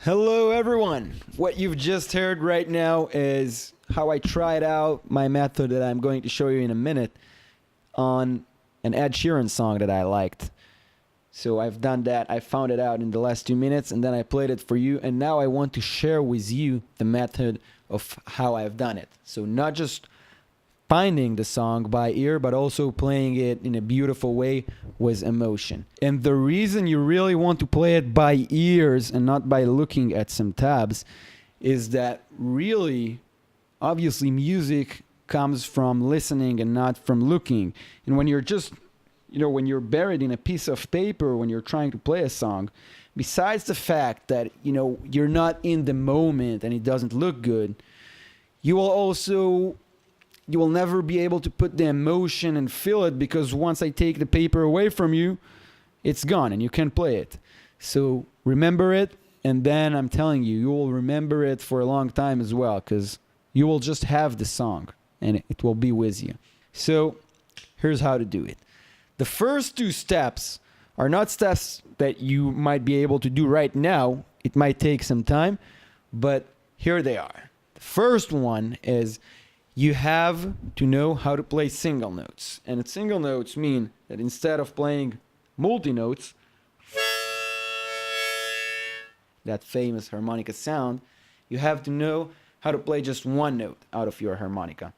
Hello everyone! What you've just heard right now is how I tried out my method that I'm going to show you in a minute on an Ed Sheeran song that I liked. So I've done that, I found it out in the last 2 minutes and then I played it for you, and now I want to share with you the method of how I've done it. So not just finding the song by ear, but also playing it in a beautiful way with emotion. And the reason you really want to play it by ears and not by looking at some tabs is that really, obviously, music comes from listening and not from looking. And when you're just, when you're buried in a piece of paper, when you're trying to play a song, besides the fact that, you're not in the moment and it doesn't look good, you will never be able to put the emotion and feel it, because once I take the paper away from you, it's gone and you can't play it. So remember it, and then I'm telling you, you will remember it for a long time as well, because you will just have the song and it will be with you. So here's how to do it. The first 2 steps are not steps that you might be able to do right now. It might take some time, but here they are. The first one is you have to know how to play single notes. And single notes mean that instead of playing multi-notes, that famous harmonica sound, you have to know how to play just one note out of your harmonica.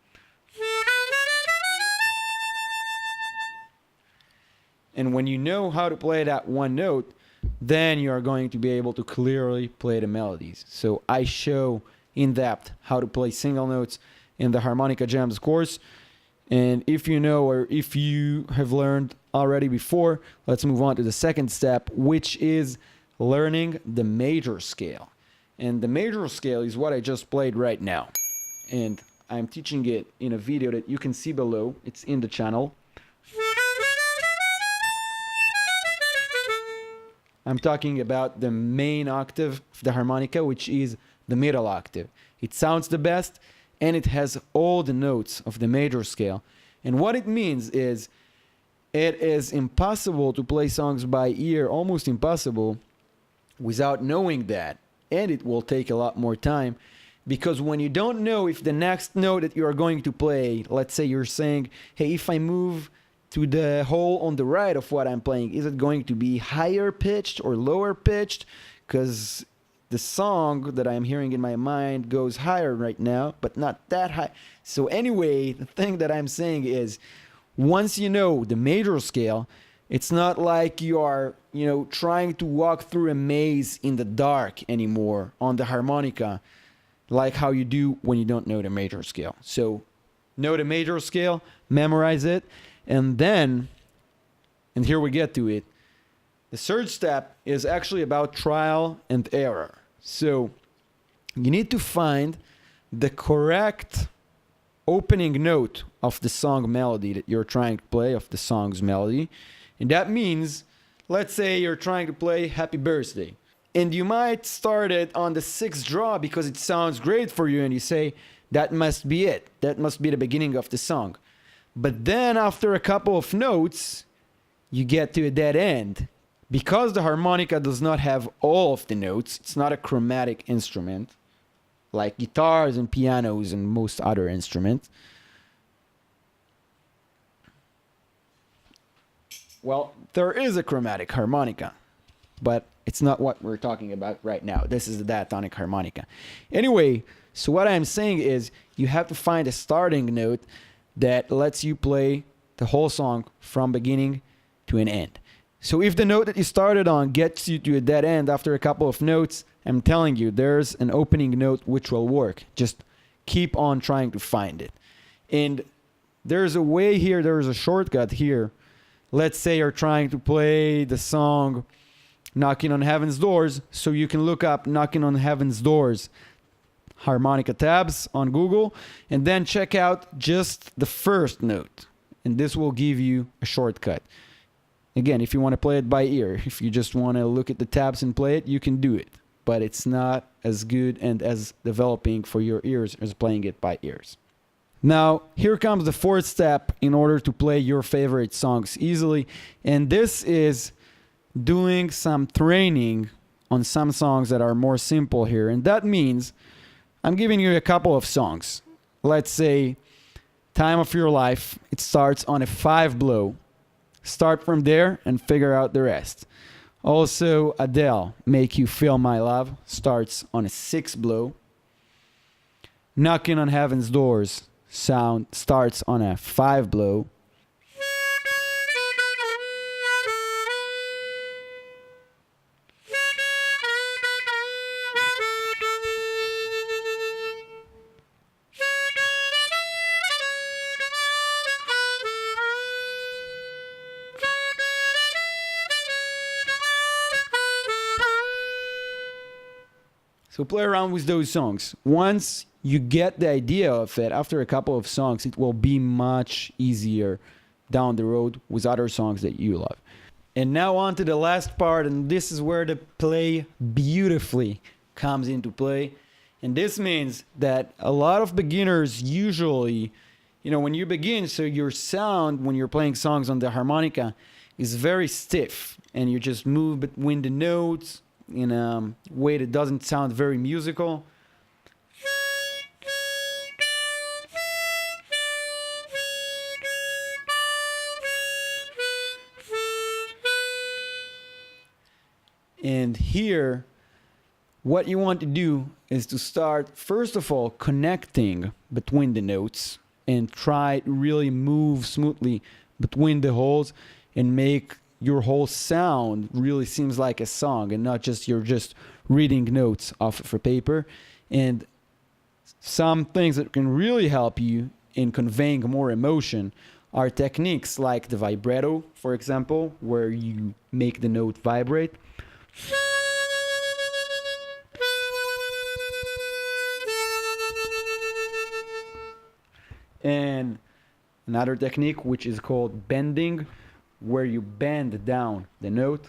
And when you know how to play that one note, then you are going to be able to clearly play the melodies. So I show in depth how to play single notes in the Harmonica Jamz course. And if you know, or if you have learned already before, let's move on to the second step, which is learning the major scale. And the major scale is what I just played right now. And I'm teaching it in a video that you can see below. It's in the channel. I'm talking about the main octave of the harmonica, which is the middle octave. It sounds the best, and it has all the notes of the major scale. And what it means is it is impossible to play songs by ear, almost impossible, without knowing that. And it will take a lot more time, because when you don't know if the next note that you are going to play, let's say you're saying, hey, if I move to the hole on the right of what I'm playing, is it going to be higher pitched or lower pitched? Because the song that I'm hearing in my mind goes higher right now, but not that high. So anyway, the thing that I'm saying is, once you know the major scale, it's not like you are, trying to walk through a maze in the dark anymore on the harmonica, like how you do when you don't know the major scale. So know the major scale, memorize it, and then, and here we get to it, the third step is actually about trial and error. So you need to find the correct opening note of the song melody that you're trying to play, of the song's melody. And that means, let's say you're trying to play Happy Birthday. And you might start it on the 6th draw because it sounds great for you, and you say, that must be it. That must be the beginning of the song. But then after a couple of notes, you get to a dead end. Because the harmonica does not have all of the notes, it's not a chromatic instrument, like guitars and pianos and most other instruments. Well, there is a chromatic harmonica, but it's not what we're talking about right now. This is the diatonic harmonica. Anyway, so what I'm saying is you have to find a starting note that lets you play the whole song from beginning to an end. So if the note that you started on gets you to a dead end after a couple of notes, I'm telling you, there's an opening note which will work. Just keep on trying to find it. And there's a way here, there's a shortcut here. Let's say you're trying to play the song Knocking on Heaven's Doors, so you can look up Knocking on Heaven's Doors harmonica tabs on Google, and then check out just the first note. And this will give you a shortcut. Again, if you want to play it by ear, if you just want to look at the tabs and play it, you can do it. But it's not as good and as developing for your ears as playing it by ears. Now, here comes the 4th step in order to play your favorite songs easily. And this is doing some training on some songs that are more simple here. And that means I'm giving you a couple of songs. Let's say Time of Your Life. It starts on a 5 blow. Start from there and figure out the rest. Also, Adele, Make You Feel My Love, starts on a 6 blow. Knocking on Heaven's Doors sound starts on a 5 blow. So play around with those songs. Once you get the idea of it, after a couple of songs, it will be much easier down the road with other songs that you love. And now on to the last part, and this is where the play beautifully comes into play. And this means that a lot of beginners usually, when you begin, so your sound when you're playing songs on the harmonica is very stiff, and you just move between the notes in a way that doesn't sound very musical. And here, what you want to do is to start, first of all, connecting between the notes and try to really move smoothly between the holes and make your whole sound really seems like a song and not just you're just reading notes off of a paper. And some things that can really help you in conveying more emotion are techniques like the vibrato, for example, where you make the note vibrate. And another technique which is called bending, where you bend down the note.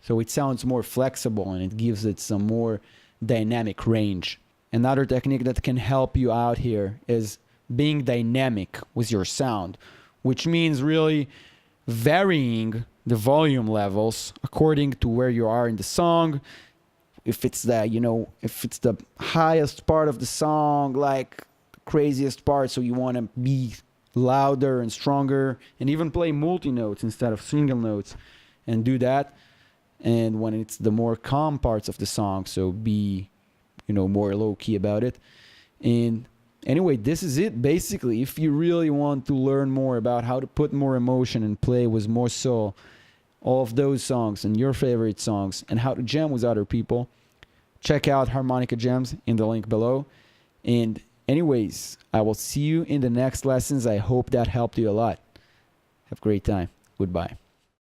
So it sounds more flexible and it gives it some more dynamic range. Another technique that can help you out here is being dynamic with your sound, which means really varying the volume levels according to where you are in the song. If it's the highest part of the song, like the craziest part, so you want to be louder and stronger and even play multi-notes instead of single notes and do that. And when it's the more calm parts of the song, so be, more low-key about it. And anyway, this is it basically. If you really want to learn more about how to put more emotion and play with more soul, all of those songs and your favorite songs, and how to jam with other people, check out Harmonica Jamz in the link below. And anyways, I will see you in the next lessons. I hope that helped you a lot. Have a great time. Goodbye.